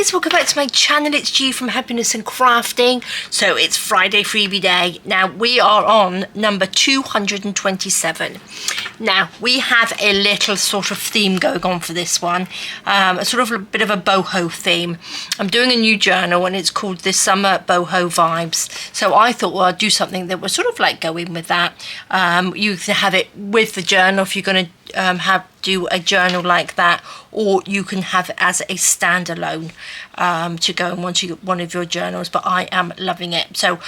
guys, welcome back to my channel. It's G from Happiness and Crafting. So it's Friday Freebie Day. Now we are on number 227. Now we have a little sort of theme going on for this one, a sort of a bit of a boho theme. I'm doing a new journal and it's called the Summer Boho Vibes. So I thought, well, I'd do something that was sort of like go in with that. You can have it with the journal if you're going to do a journal like that, or you can have it as a standalone to go in one of your journals. But I am loving it. So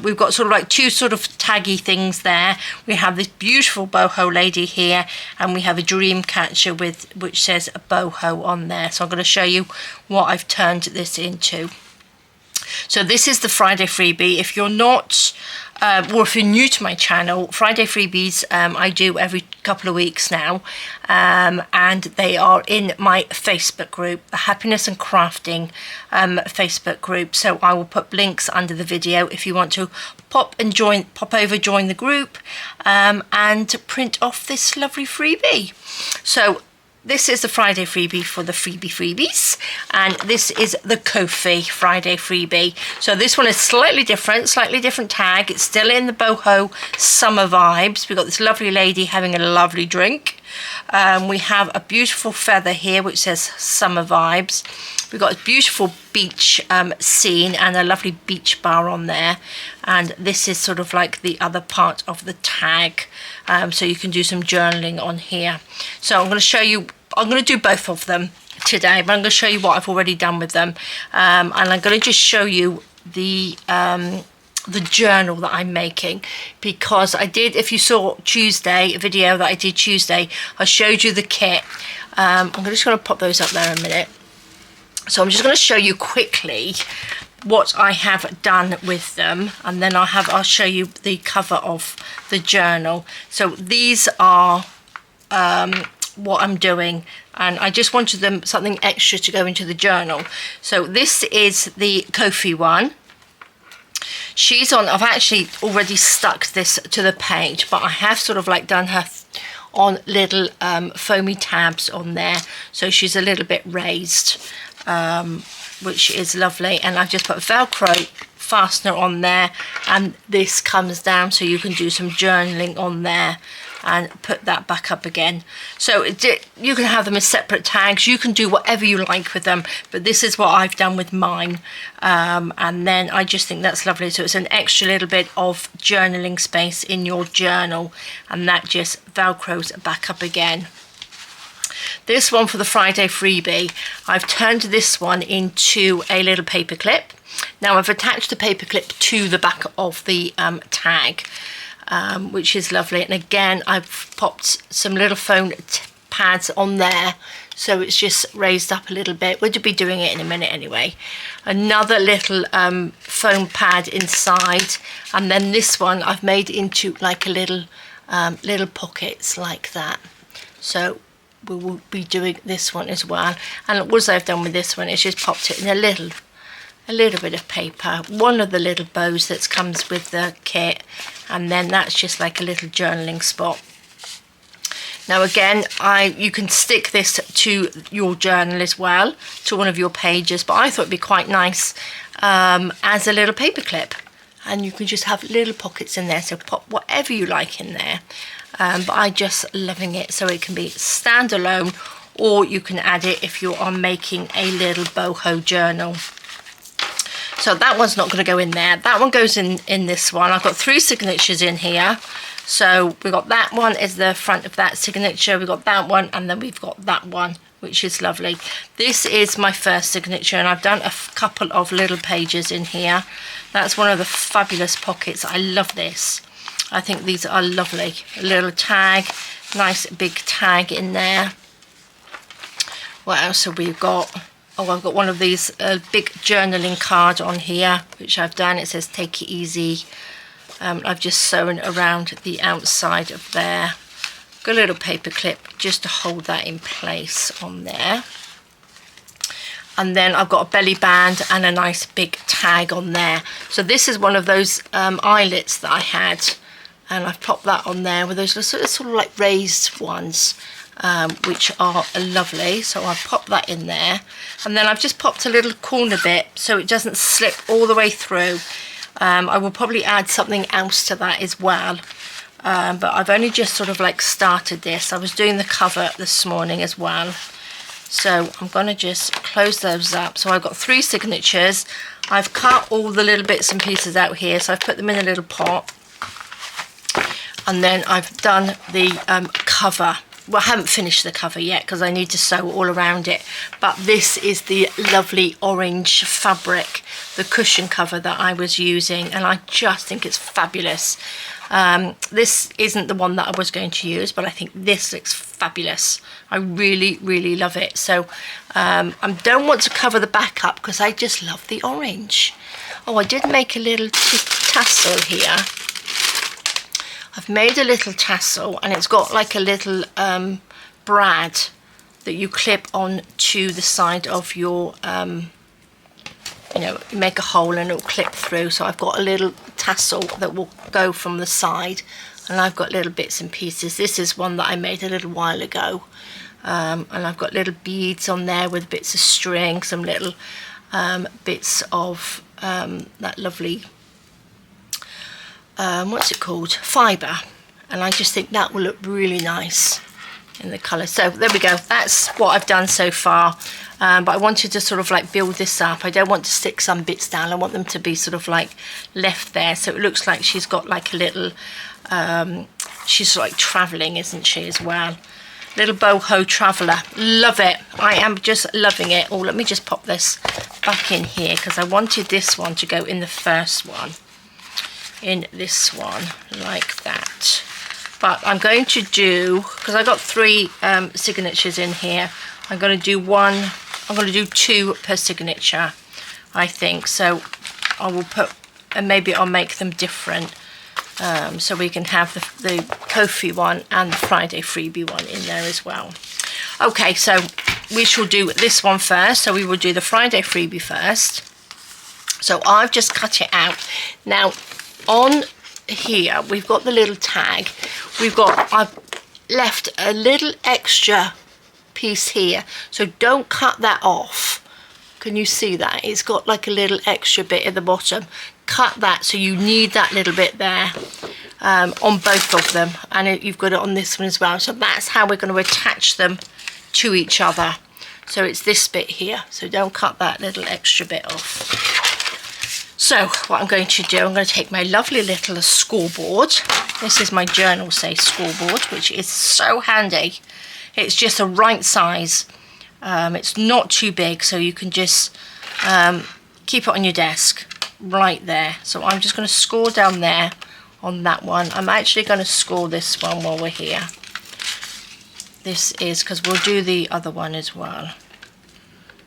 we've got sort of like two sort of taggy things there. We have this beautiful boho lady here, and we have a dream catcher which says a boho on there. So I'm going to show you what I've turned this into. So this is the Friday Freebie. If you're not or if you're new to my channel, Friday Freebies I do every couple of weeks now, and they are in my Facebook group, the Happiness and Crafting Facebook group. So I will put links under the video if you want to pop over, join the group, and print off this lovely freebie. So this is the Friday Freebie for the Freebie Freebies, and this is the Ko-fi Friday Freebie. So this one is slightly different tag. It's still in the boho summer vibes. We've got this lovely lady having a lovely drink. We have a beautiful feather here which says summer vibes. We've got a beautiful beach scene and a lovely beach bar on there, and this is sort of like the other part of the tag, so you can do some journaling on here. So I'm going to show you, I'm going to do both of them today, but I'm going to show you what I've already done with them, and I'm going to just show you the journal that I'm making, because I did, if you saw Tuesday, a video that I did Tuesday, I showed you the kit. I'm just going to pop those up there a minute. So I'm just going to show you quickly what I have done with them, and then I'll show you the cover of the journal. So these are what I'm doing, and I just wanted them something extra to go into the journal. So this is the Ko-fi one. She's on, I've actually already stuck this to the page, but I have sort of like done her on little foamy tabs on there, so she's a little bit raised, which is lovely. And I've just put Velcro fastener on there, and this comes down so you can do some journaling on there and put that back up again. So you can have them as separate tags, you can do whatever you like with them, but this is what I've done with mine, and then I just think that's lovely. So it's an extra little bit of journaling space in your journal, and that just velcros back up again. This one for the Friday Freebie, I've turned this one into a little paper clip. Now I've attached the paper clip to the back of the tag, which is lovely. And again, I've popped some little foam pads on there, so it's just raised up a little bit. We'll be doing it in a minute anyway. Another little foam pad inside, and then this one I've made into like a little pockets like that. So we will be doing this one as well. And what I've done with this one is just popped it in a little bit of paper, one of the little bows that comes with the kit, and then that's just like a little journaling spot. Now again, you can stick this to your journal as well, to one of your pages, but I thought it'd be quite nice as a little paper clip, and you can just have little pockets in there, so pop whatever you like in there. But I'm just loving it, so it can be standalone, or you can add it if you are making a little boho journal. So that one's not going to go in there. That one goes in this one. I've got 3 signatures in here. So we've got that one is the front of that signature. We've got that one, and then we've got that one, which is lovely. This is my first signature, and I've done a couple of little pages in here. That's one of the fabulous pockets. I love this. I think these are lovely. A little tag, nice big tag in there. What else have we got? Oh, I've got one of these big journaling card on here, which I've done. It says take it easy. I've just sewn around the outside of there. Got a little paper clip just to hold that in place on there. And then I've got a belly band and a nice big tag on there. So this is one of those eyelets that I had, and I've popped that on there with those sort of like raised ones. which are lovely. So I've popped that in there, and then I've just popped a little corner bit so it doesn't slip all the way through. I will probably add something else to that as well, but I've only just sort of like started this. I was doing the cover this morning as well, so I'm going to just close those up. So I've got 3 signatures. I've cut all the little bits and pieces out here, so I've put them in a little pot, and then I've done the cover. Well, I haven't finished the cover yet because I need to sew all around it, but this is the lovely orange fabric, the cushion cover that I was using, and I just think it's fabulous. This isn't the one that I was going to use, but I think this looks fabulous. I really, really love it. So I don't want to cover the back up because I just love the orange. Oh, I did make a little tassel here. I've made a little tassel, and it's got like a little brad that you clip on to the side of your, you know, you make a hole and it'll clip through. So I've got a little tassel that will go from the side, and I've got little bits and pieces. This is one that I made a little while ago, and I've got little beads on there with bits of string, some little bits of that lovely what's it called, fibre, and I just think that will look really nice in the colour. So there we go, that's what I've done so far, but I wanted to sort of like build this up. I don't want to stick some bits down, I want them to be sort of like left there, so it looks like she's got like a little she's like travelling, isn't she, as well? Little boho traveller. Love it. I am just loving it. Oh, let me just pop this back in here because I wanted this one to go in the first one, in this one, like that. But I'm going to do, because I got 3 signatures in here, I'm going to do 2 per signature, I think. So I will put, and maybe I'll make them different, so we can have the Ko-fi one and the Friday Freebie one in there as well. Okay, so we shall do this one first. So we will do the Friday Freebie first. So I've just cut it out. Now, on here we've got the little tag. I've left a little extra piece here, so don't cut that off. Can you see that? It's got like a little extra bit at the bottom. Cut that, so you need that little bit there on both of them, and you've got it on this one as well. So that's how we're going to attach them to each other. So it's this bit here, so don't cut that little extra bit off. So what I'm going to do, I'm going to take my lovely little scoreboard. This is my journal say scoreboard, which is so handy. It's just a right size. It's not too big, so you can just keep it on your desk right there. So I'm just going to score down there on that one. I'm actually going to score this one while we're here. This is because we'll do the other one as well.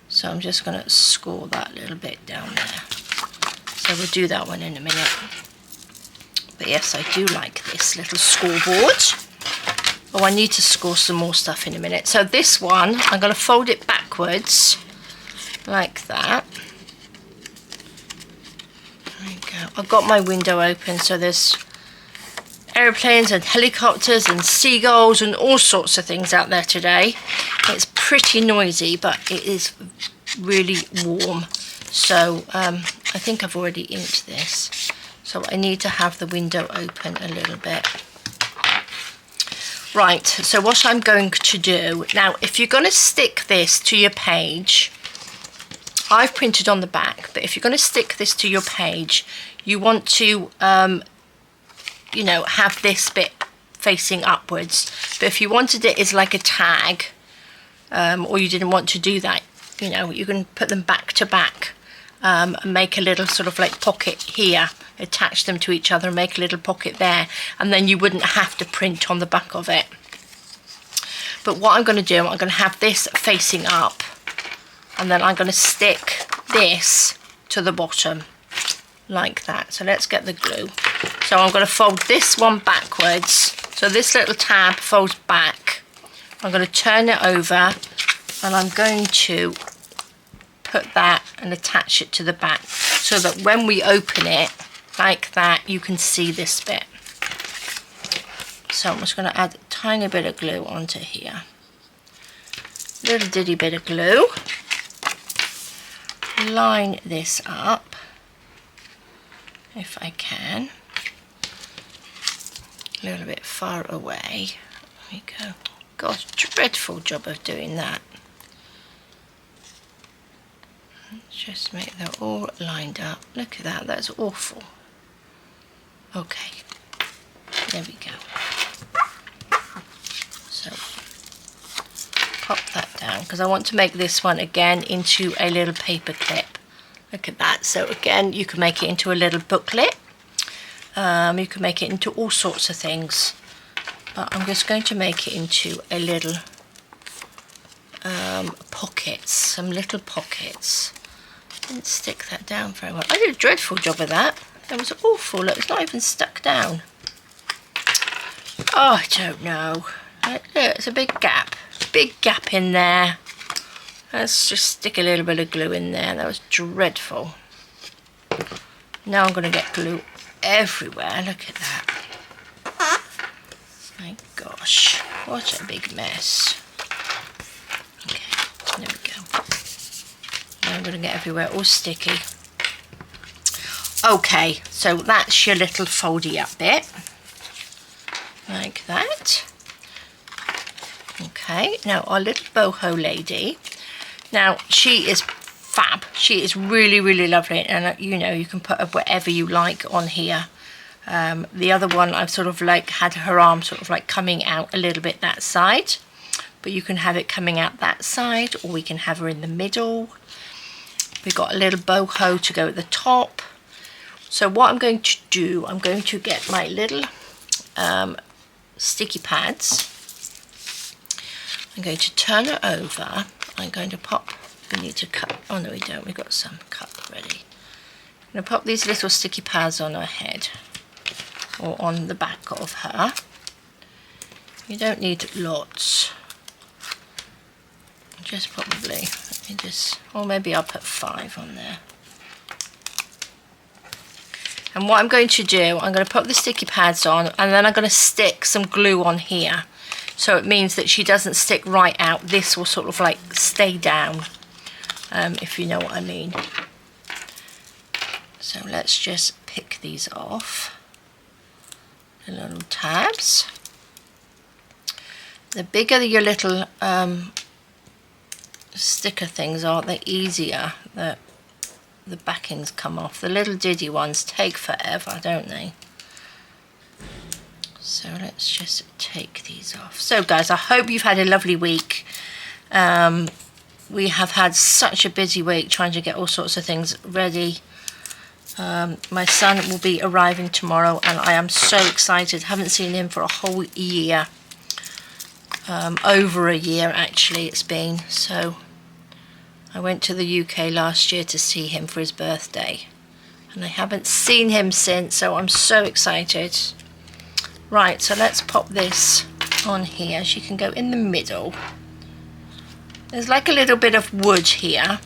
So I'm just going to score that little bit down there. So we'll do that one in a minute. But yes, I do like this little scoreboard. Oh, I need to score some more stuff in a minute. So this one, I'm going to fold it backwards like that. There we go. I've got my window open, so there's airplanes and helicopters and seagulls and all sorts of things out there today. It's pretty noisy, but it is really warm. So I think I've already inked this, so I need to have the window open a little bit. Right, so what I'm going to do now, if you're going to stick this to your page, I've printed on the back, but if you're going to stick this to your page, you want to you know, have this bit facing upwards. But if you wanted it as like a tag, or you didn't want to do that, you know, you can put them back to back. And make a little sort of like pocket here, attach them to each other and make a little pocket there, and then you wouldn't have to print on the back of it. But what I'm going to do, I'm going to have this facing up, and then I'm going to stick this to the bottom like that. So let's get the glue. So I'm going to fold this one backwards, so this little tab folds back. I'm going to turn it over, and I'm going to put that and attach it to the back, so that when we open it like that, you can see this bit. So I'm just going to add a tiny bit of glue onto here. little diddy bit of glue. Line this up if I can. A little bit far away. There we go. Gosh, dreadful job of doing that. Just make that all lined up. Look at that, that's awful. Okay, there we go. So pop that down because I want to make this one again into a little paper clip. Look at that. So again, you can make it into a little booklet. You can make it into all sorts of things, but I'm just going to make it into a little pockets, some little pockets. Didn't stick that down very well. I did a dreadful job of that. That was awful. Look, it's not even stuck down. Oh, I don't know. Look, it's a big gap in there. Let's just stick a little bit of glue in there. That was dreadful. Now I'm going to get glue everywhere. Look at that. My gosh, what a big mess. Okay, there we go. Now I'm going to get everywhere all sticky. Okay, so that's your little foldy up bit. Like that. Okay, now our little boho lady. Now she is fab. She is really, really lovely, and you know, you can put whatever you like on here. The other one I've sort of like had her arm sort of like coming out a little bit that side, but you can have it coming out that side, or we can have her in the middle. We've got a little boho to go at the top. So what I'm going to do, I'm going to get my little sticky pads. I'm going to turn it over. I'm going to pop, we need to cut, oh no we don't, we've got some cut ready. I'm going to pop these little sticky pads on her head, or on the back of her. You don't need lots. Just probably, let me just, or maybe I'll put 5 on there. And what I'm going to do, I'm going to put the sticky pads on, and then I'm going to stick some glue on here. So it means that she doesn't stick right out. This will sort of like stay down, if you know what I mean. So let's just pick these off. The little tabs. The bigger your little sticker things are, the easier the backings come off. The little diddy ones take forever, don't they? So let's just take these off. So guys, I hope you've had a lovely week. We have had such a busy week trying to get all sorts of things ready. My son will be arriving tomorrow, and I am so excited. Haven't seen him for a whole year. Over a year actually it's been. So I went to the UK last year to see him for his birthday, and I haven't seen him since, so I'm so excited. Right, so let's pop this on here. She can go in the middle. There's like a little bit of wood here.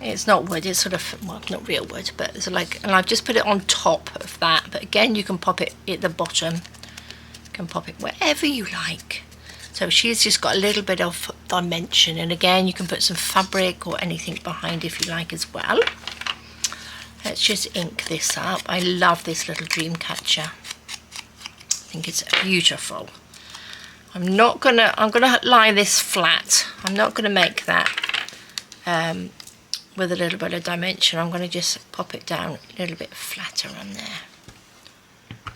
It's not wood, it's sort of, well, not real wood, but it's like, and I've just put it on top of that. But again, you can pop it at the bottom. You can pop it wherever you like. So she's just got a little bit of dimension, and again, you can put some fabric or anything behind if you like as well. Let's just ink this up. I love this little dream catcher. I think it's beautiful. I'm gonna lie this flat. I'm not gonna make that with a little bit of dimension. I'm gonna just pop it down a little bit flatter on there,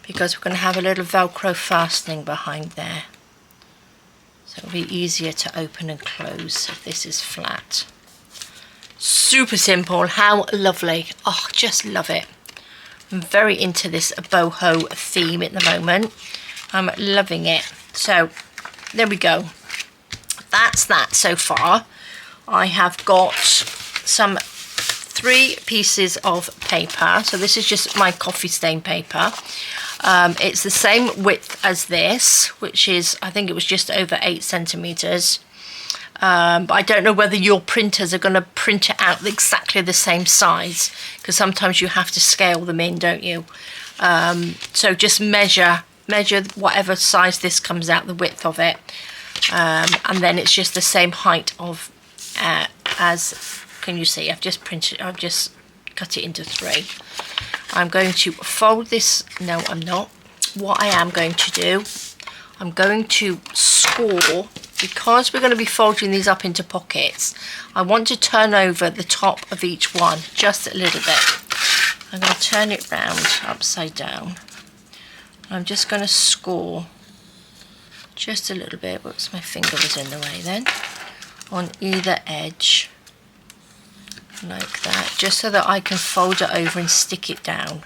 because we're gonna have a little Velcro fastening behind there. So it'll be easier to open and close if this is flat. Super simple, how lovely. Oh, just love it. I'm very into this boho theme at the moment. I'm loving it. So there we go. That's that so far. I have got some 3 pieces of paper. So this is just my coffee stain paper. It's the same width as this, which is, I think it was just over 8 centimeters. But I don't know whether your printers are going to print it out exactly the same size, because sometimes you have to scale them in, don't you? So just measure whatever size this comes out, the width of it. and then it's just the same height of as, can you see, I've just cut it into 3. I'm going to fold this. No, I'm not. What I am going to do, I'm going to score, because we're going to be folding these up into pockets. I want to turn over the top of each one just a little bit. I'm going to turn it round upside down. I'm just going to score just a little bit. Whoops, my finger was in the way then. On either edge, like that, just so that I can fold it over and stick it down.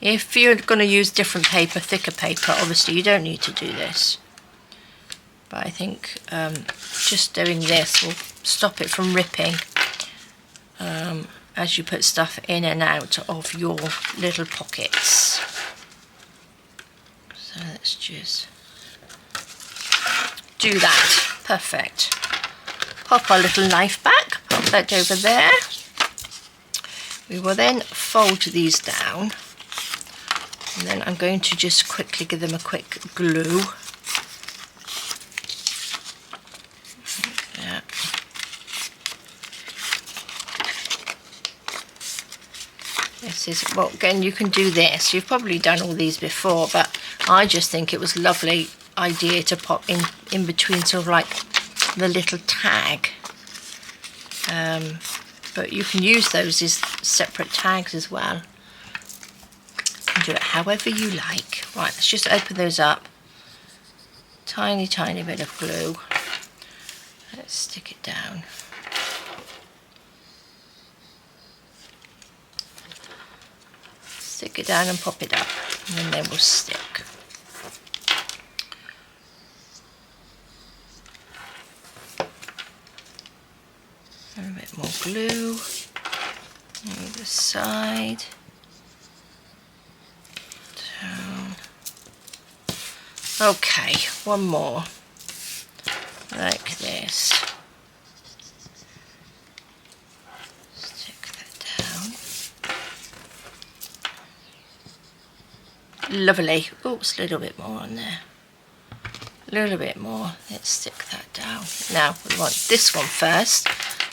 If you're going to use different paper, thicker paper, obviously you don't need to do this. But I think just doing this will stop it from ripping as you put stuff in and out of your little pockets. So let's just do that. Perfect. Pop our little knife back, pop that over there. We will then fold these down, and then I'm going to just quickly give them a quick glue. Like that. This is, well, again, you can do this. You've probably done all these before, but I just think it was a lovely idea to pop in between, sort of like the little tag. But you can use those as separate tags as well. You can do it however you like. Right, let's just open those up. Tiny bit of glue. Let's stick it down. Stick it down and pop it up, and then they will stick. A bit more glue on either side. Down. Okay, one more, like this. Stick that down. Lovely. Oops, a little bit more on there. A little bit more. Let's stick that down. Now we want this one first.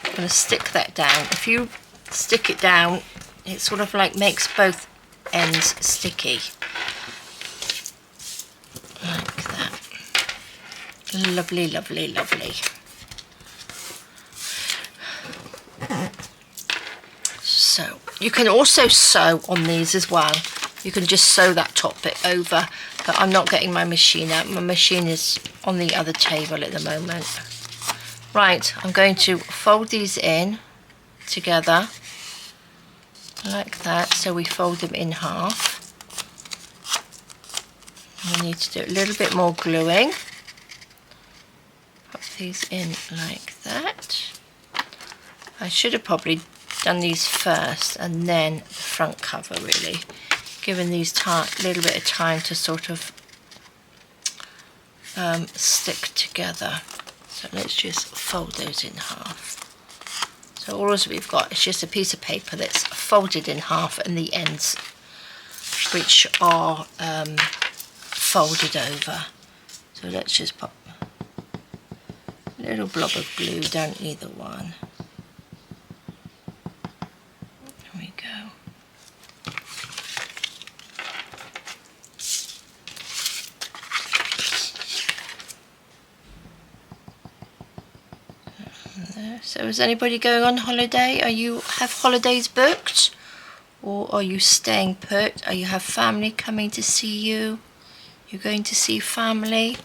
I'm going to stick that down. If you stick it down, it sort of like makes both ends sticky. Like that. Lovely, lovely, lovely. So, you can also sew on these as well. You can just sew that top bit over, but I'm not getting my machine out. My machine is on the other table at the moment. Right, I'm going to fold these in together like that, so we fold them in half. We need to do a little bit more gluing. Pop these in like that. I should have probably done these first and then the front cover, really, given these a little bit of time to sort of stick together. So let's just fold those in half. So all we've got is just a piece of paper that's folded in half, and the ends which are folded over. So let's just pop a little blob of glue down either one. There we go. So is anybody going on holiday? Have holidays booked? Or are you staying put? Are you have family coming to see you? You're going to see family?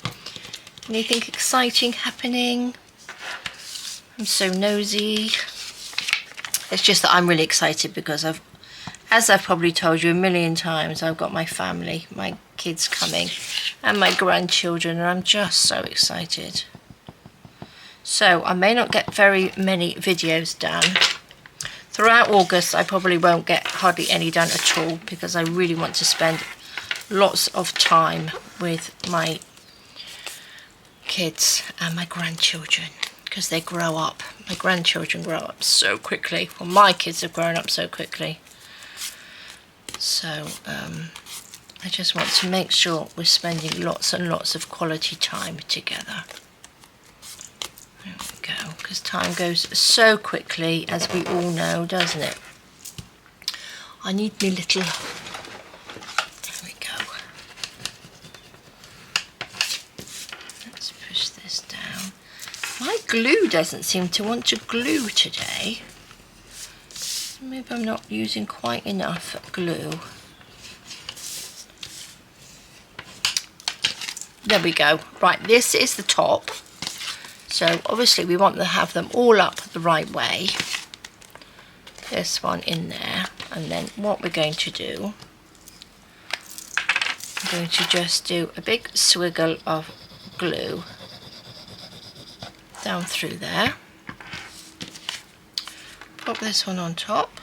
Anything exciting happening? I'm so nosy. It's just that I'm really excited because as I've probably told you a million times, I've got my family, my kids coming, and my grandchildren, and I'm just so excited. So I may not get very many videos done. Throughout August I probably won't get hardly any done at all, because I really want to spend lots of time with my kids and my grandchildren, because they grow up. My grandchildren grow up so quickly. Well, my kids have grown up so quickly. So I just want to make sure we're spending lots and lots of quality time together. There we go, because time goes so quickly, as we all know, doesn't it? I need me little... There we go. Let's push this down. My glue doesn't seem to want to glue today. Maybe I'm not using quite enough glue. There we go. Right, this is the top. So obviously we want to have them all up the right way. This one in there. And then what we're going to do, I'm going to just do a big swiggle of glue down through there. Pop this one on top.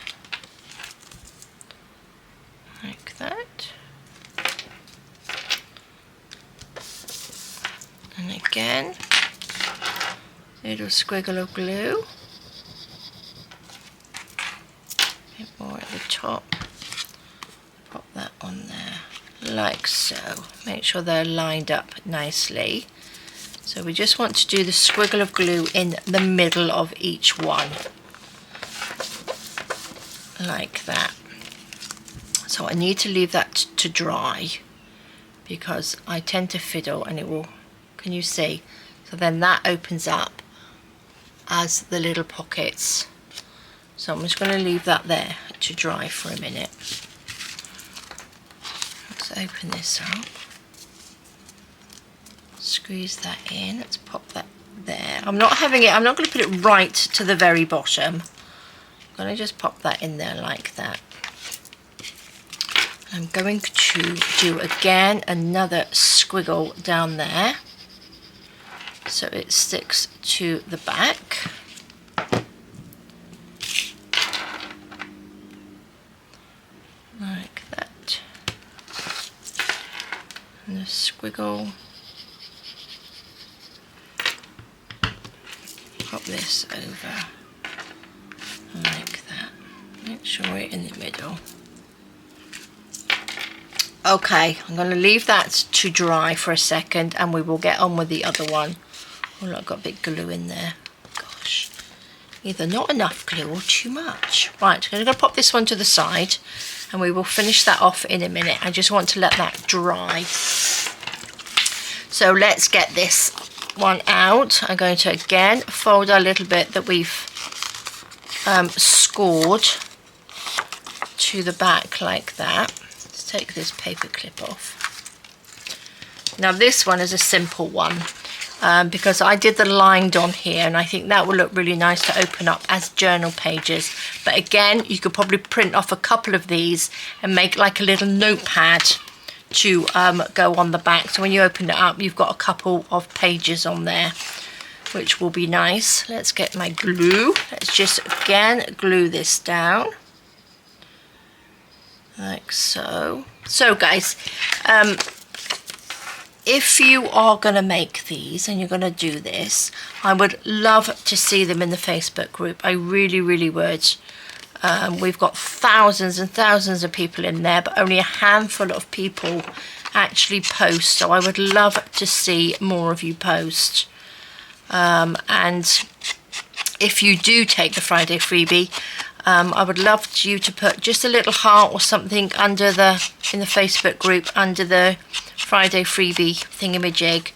Like that. And again, little squiggle of glue. A bit more at the top. Pop that on there, like so. Make sure they're lined up nicely. So we just want to do the squiggle of glue in the middle of each one. Like that. So I need to leave that to dry, because I tend to fiddle and it will... Can you see? So then that opens up as the little pockets. So I'm just going to leave that there to dry for a minute. Let's open this up. Squeeze that in. Let's pop that there. I'm not going to put it right to the very bottom. I'm going to just pop that in there like that. I'm going to do again another squiggle down there, so it sticks to the back. Like that. And a squiggle. Pop this over. Like that. Make sure we're in the middle. Okay, I'm going to leave that to dry for a second and we will get on with the other one. Oh, I've got a bit of glue in there. Gosh, either not enough glue or too much. Right, I'm going to pop this one to the side and we will finish that off in a minute. I just want to let that dry. So let's get this one out. I'm going to again fold our little bit that we've scored to the back like that. Let's take this paper clip off. Now this one is a simple one. Because I did the lined on here and I think that will look really nice to open up as journal pages. But again, you could probably print off a couple of these and make like a little notepad to go on the back. So when you open it up, you've got a couple of pages on there, which will be nice. Let's get my glue. Let's just again glue this down. Like so. So guys, if you are going to make these and you're going to do this, I would love to see them in the Facebook group. I really, really would. We've got thousands and thousands of people in there, but only a handful of people actually post. So I would love to see more of you post. And if you do take the Friday freebie, I would love you to put just a little heart or something under in the Facebook group under the Friday freebie thingamajig,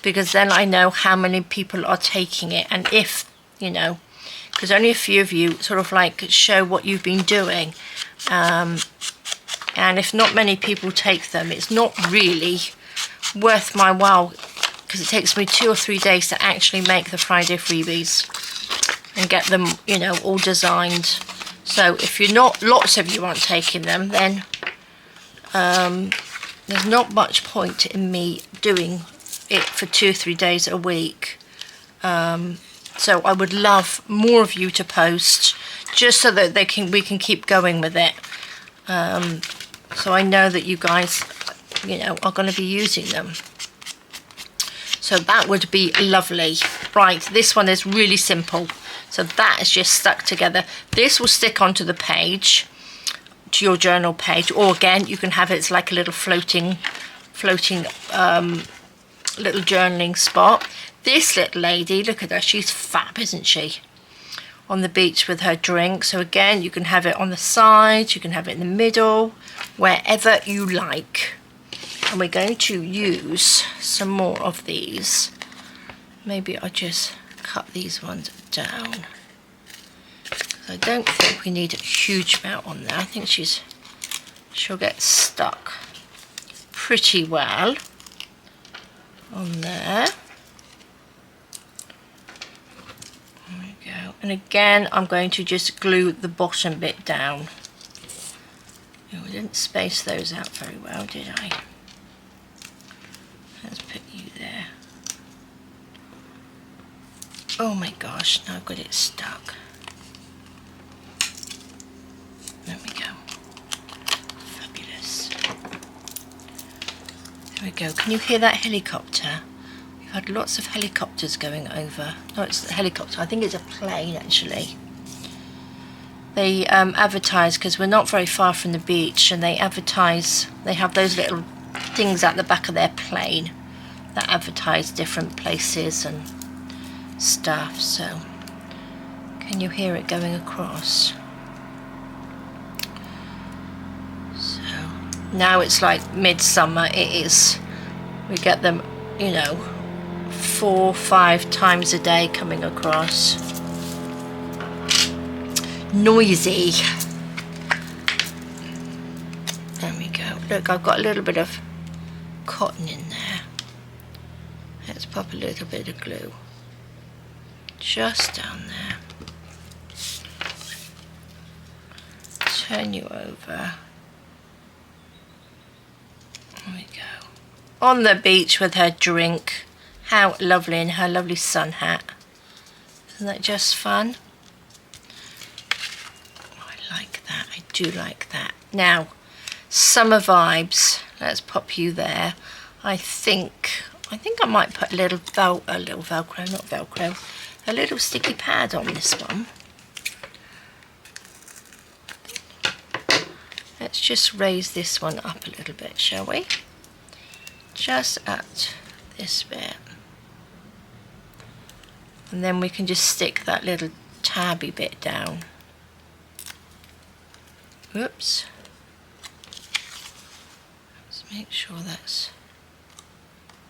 because then I know how many people are taking it, and if, you know, because only a few of you sort of like show what you've been doing, and if not many people take them, it's not really worth my while, because it takes me 2 or 3 days to actually make the Friday freebies and get them, you know, all designed. So if you're not, lots of you aren't taking them, then there's not much point in me doing it for 2 or 3 days a week. So I would love more of you to post, just so that we can keep going with it. So I know that you guys, you know, are going to be using them. So that would be lovely. Right, this one is really simple. So that is just stuck together. This will stick onto the page. to your journal page, or again you can have it as like a little floating little journaling spot. This little lady, look at her, she's fab, isn't she? On the beach with her drink. So again, you can have it on the side, you can have it in the middle, wherever you like. And we're going to use some more of these. Maybe I'll just cut these ones down. I don't think we need a huge amount on there. I think she'll get stuck pretty well on there. There we go. And again, I'm going to just glue the bottom bit down. Oh, I didn't space those out very well, did I? Let's put you there. Oh my gosh, now I've got it stuck. There we go. Fabulous. There we go. Can you hear that helicopter? We've had lots of helicopters going over. No, it's a helicopter. I think it's a plane, actually. They advertise, because we're not very far from the beach, and they advertise, they have those little things at the back of their plane that advertise different places and stuff. So, can you hear it going across? Now it's like midsummer, it is. We get them, you know, 4 or 5 times a day coming across. Noisy. There we go. Look, I've got a little bit of cotton in there. Let's pop a little bit of glue just down there. Turn you over. There we go. On the beach with her drink. How lovely, in her lovely sun hat. Isn't that just fun? Oh, I like that. I do like that. Now, Summer Vibes. Let's pop you there. I think I might put a little Velcro, not Velcro, a little sticky pad on this one. Let's just raise this one up a little bit, shall we? Just at this bit. And then we can just stick that little tabby bit down. Whoops. Let's make sure that's...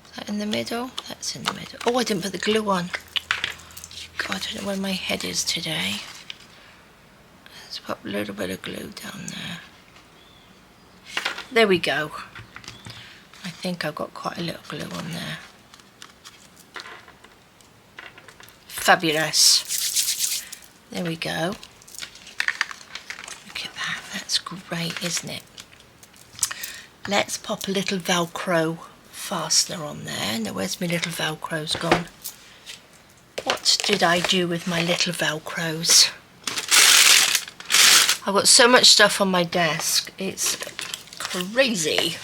Is that in the middle? That's in the middle. Oh, I didn't put the glue on. God, I don't know where my head is today. Let's put a little bit of glue down there. There we go. I think I've got quite a little glue on there. Fabulous. There we go. Look at that. That's great, isn't it? Let's pop a little Velcro fastener on there. Now, where's my little Velcro's gone? What did I do with my little Velcros? I've got so much stuff on my desk. It's crazy.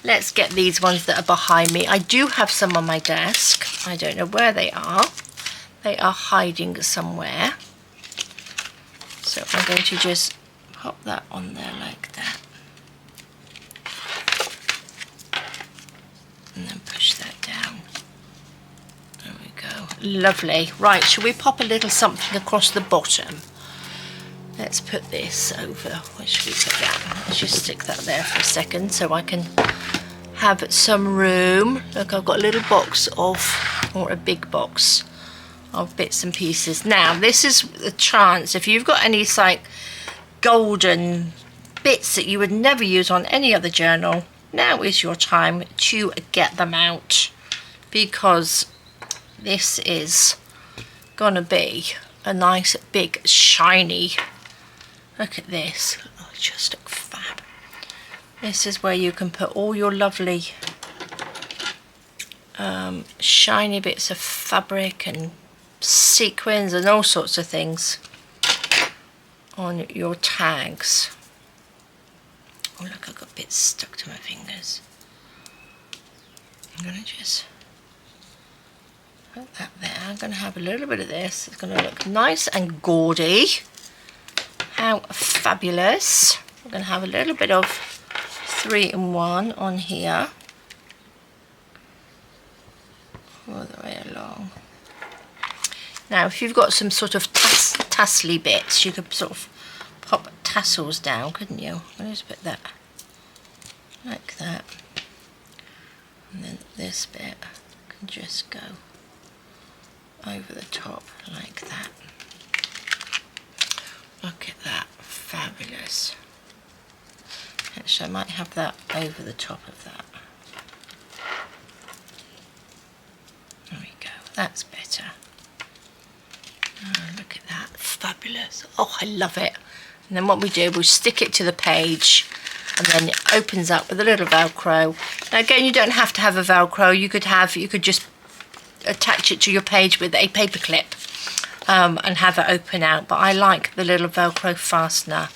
Let's get these ones that are behind me. I do have some on my desk. I don't know where they are. They are hiding somewhere. So I'm going to just pop that on there like that. And then push that down. There we go. Lovely. Right, shall we pop a little something across the bottom? Let's put this over. Where should we put that? Let's just stick that there for a second so I can have some room. Look, I've got a little box of, or a big box of bits and pieces. Now, this is the chance, if you've got any like golden bits that you would never use on any other journal, now is your time to get them out, because this is gonna be a nice big shiny. Look at this. Oh, it just looks fab. This is where you can put all your lovely shiny bits of fabric and sequins and all sorts of things on your tags. Oh look, I've got bits stuck to my fingers. I'm going to just put that there. I'm going to have a little bit of this. It's going to look nice and gaudy. how fabulous. We're going to have a little bit of 3-in-1 on here. All the way along. Now, if you've got some sort of tassely bits, you could sort of pop tassels down, couldn't you? I'll just put that like that. And then this bit can just go over the top like that. Look at that, fabulous. Actually, I might have that over the top of that. There we go, that's better. Oh, look at that, fabulous. Oh, I love it. And then what we do, we'll stick it to the page, and then it opens up with a little Velcro. Now again, you don't have to have a Velcro. You could just attach it to your page with a paper clip and have it open out. But I like the little Velcro fastener.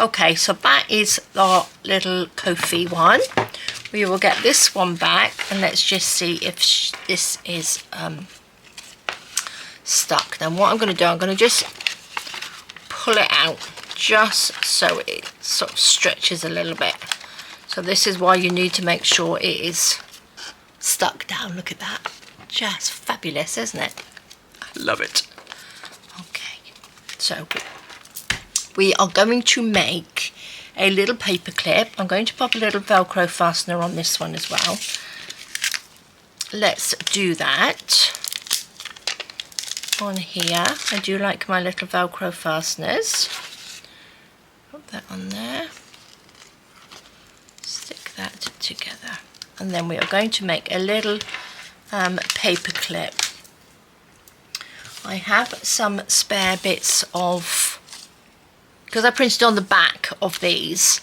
Okay, so that is our little Ko-fi one. We will get this one back, and let's just see if this is stuck. Now what I'm going to do, I'm going to just pull it out just so it sort of stretches a little bit. So this is why you need to make sure it is stuck down. Look at that, just fabulous, isn't it? I love it. Okay, so we are going to make a little paper clip. I'm going to pop a little Velcro fastener on this one as well. Let's do that on here. I do like my little Velcro fasteners. Put that on there. Stick that together. And then we are going to make a little paper clip. I have some spare bits of, because I printed on the back of these,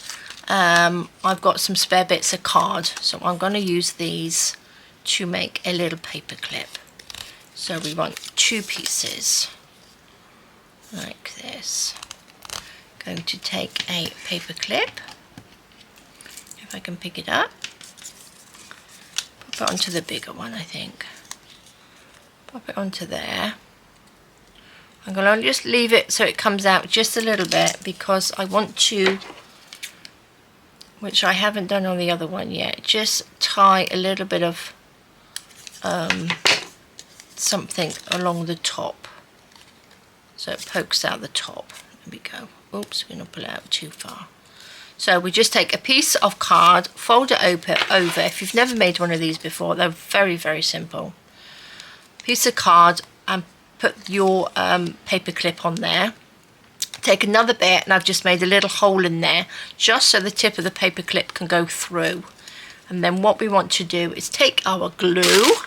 I've got some spare bits of card, so I'm going to use these to make a little paper clip. So we want 2 pieces like this. Going to take a paper clip, if I can pick it up, pop it onto the bigger one, I think. Pop it onto there. I'm going to just leave it so it comes out just a little bit, because I want to, which I haven't done on the other one yet, just tie a little bit of something along the top so it pokes out the top. There we go. Oops, we're going to pull it out too far. So we just take a piece of card, fold it over. If you've never made one of these before, they're very, very simple. Piece of card, and put your paper clip on there. Take another bit, and I've just made a little hole in there just so the tip of the paper clip can go through. And then what we want to do is take our glue,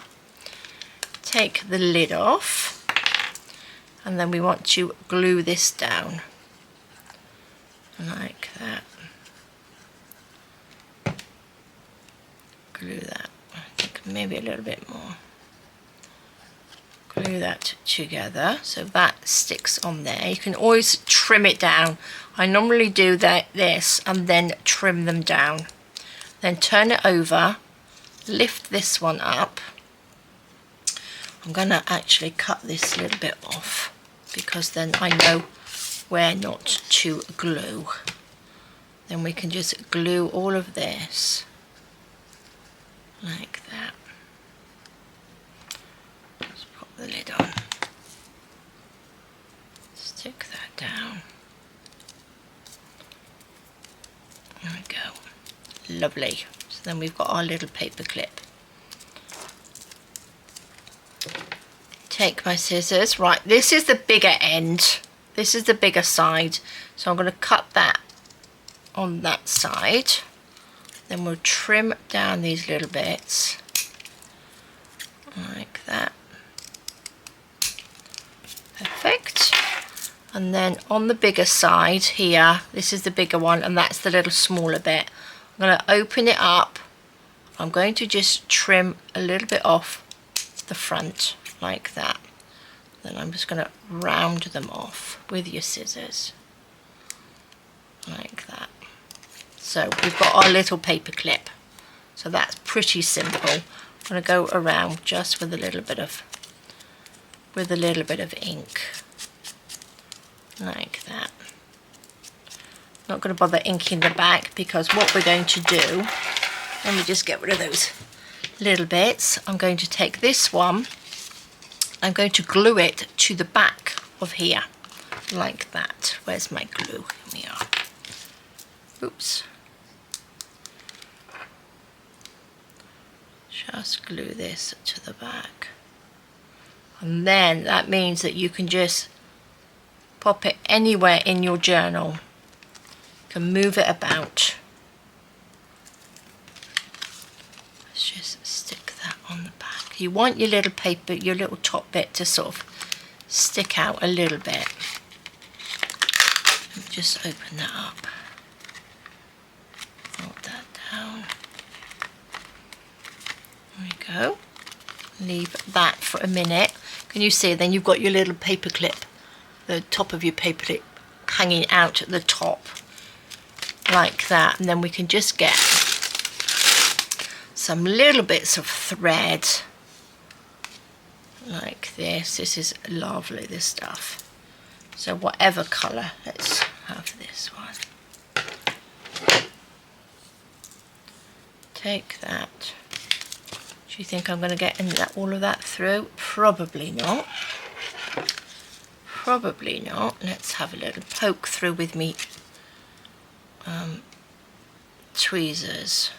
take the lid off, and then we want to glue this down like that. Glue that, I think maybe a little bit more. Glue that together so that sticks on there. You can always trim it down. I normally do this and then trim them down. Then turn it over, lift this one up. I'm going to actually cut this little bit off, because then I know where not to glue. Then we can just glue all of this like that. Let's pop the lid on. Stick that down. There we go. Lovely. So then we've got our little paper clip. Take my scissors. Right, this is the bigger end. This is the bigger side. So I'm going to cut that on that side. Then we'll trim down these little bits like that. Perfect. And then on the bigger side here, this is the bigger one, and that's the little smaller bit. I'm going to open it up. I'm going to just trim a little bit off the front like that. Then I'm just going to round them off with your scissors like that. So we've got our little paper clip. So that's pretty simple. I'm going to go around just with a little bit of ink like that. Not going to bother inking the back, because what we're going to do, let me just get rid of those little bits. I'm going to take this one, I'm going to glue it to the back of here, like that. Where's my glue? Here we are. Oops. Just glue this to the back. And then that means that you can just pop it anywhere in your journal. You can move it about. Let's just stick that on the back. You want your little paper, your little top bit to sort of stick out a little bit. Let me just open that up. Hold that down. There we go. Leave that for a minute. Can you see? Then you've got your little paper clip, the top of your paper clip hanging out at the top, like that. And then we can just get some little bits of thread, like this. This is lovely, this stuff. So whatever colour, let's have this one. Take that. Do you think I'm going to get all of that through? Probably not. Probably not. Let's have a little poke through with me tweezers.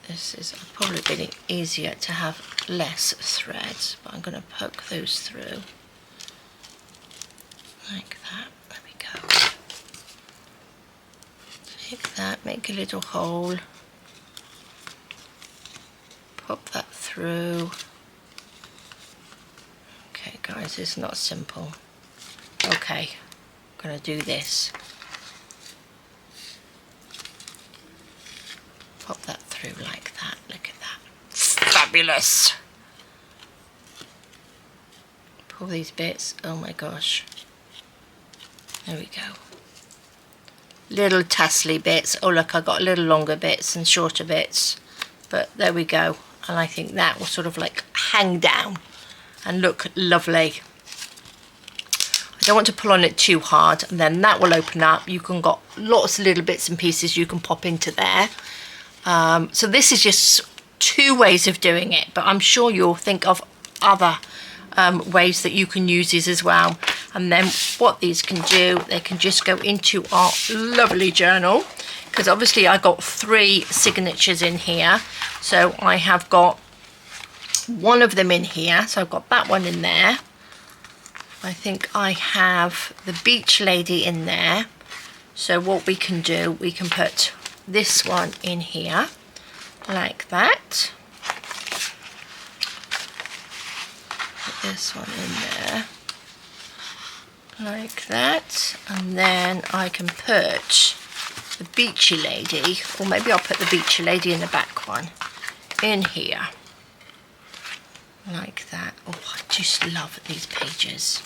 This is probably been easier to have less threads, but I'm going to poke those through like that. There we go. Take that, make a little hole. Pop that through. Okay guys, it's not simple. Okay, I'm going to do this. Pop that through like that. Look at that. Fabulous. Pull these bits. Oh my gosh. There we go. Little tassely bits. Oh look, I got little longer bits and shorter bits. But there we go. And I think that will sort of like hang down and look lovely. I don't want to pull on it too hard, and then that will open up. You can got lots of little bits and pieces you can pop into there. So this is just 2 ways of doing it, but I'm sure you'll think of other ways that you can use these as well. And then what these can do, they can just go into our lovely journal, because obviously I got 3 signatures in here. So I have got one of them in here, so I've got that one in there. I think I have the beach lady in there. So what we can do, we can put this one in here like that. Put this one in there like that, and then I can put the beachy lady, or maybe I'll put the beachy lady in the back one in here like that. Oh, I just love these pages.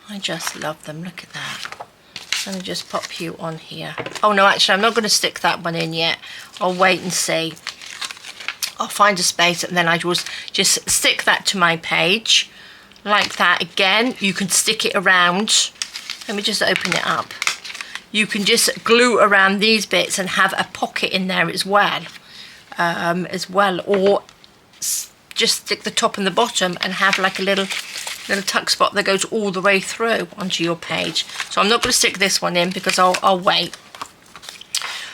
I just love them. Look at that. Let me just pop you on here. Oh no, actually I'm not going to stick that one in yet. I'll wait and see. I'll find a space and then I will just stick that to my page like that. Again, you can stick it around. Let me just open it up. You can just glue around these bits and have a pocket in there as well, or just stick the top and the bottom and have like a little tuck spot that goes all the way through onto your page. So I'm not going to stick this one in because I'll wait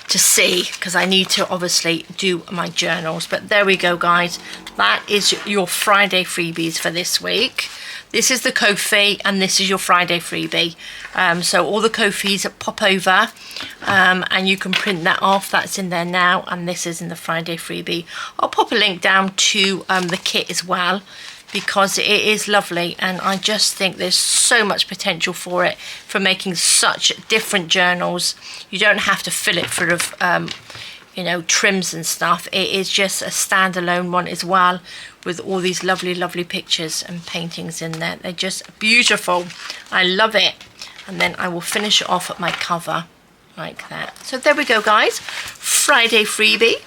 to see, because I need to obviously do my journals. But there we go guys, that is your Friday freebies for this week. This is the Ko-fi and this is your Friday freebie. So all the Ko-fis pop over and you can print that off. That's in there now, and this is in the Friday freebie. I'll pop a link down to the kit as well, because it is lovely, and I just think there's so much potential for it, for making such different journals. You don't have to fill it full of you know, trims and stuff. It is just a standalone one as well, with all these lovely pictures and paintings in there. They're just beautiful. I love it. And then I will finish it off at my cover like that. So there we go guys, Friday freebie.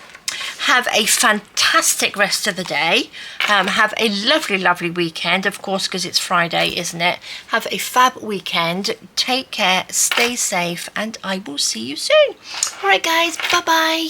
Have a fantastic rest of the day. Have a lovely, lovely weekend, of course, because it's Friday, isn't it? Have a fab weekend. Take care, stay safe, and I will see you soon. All right, guys, bye-bye.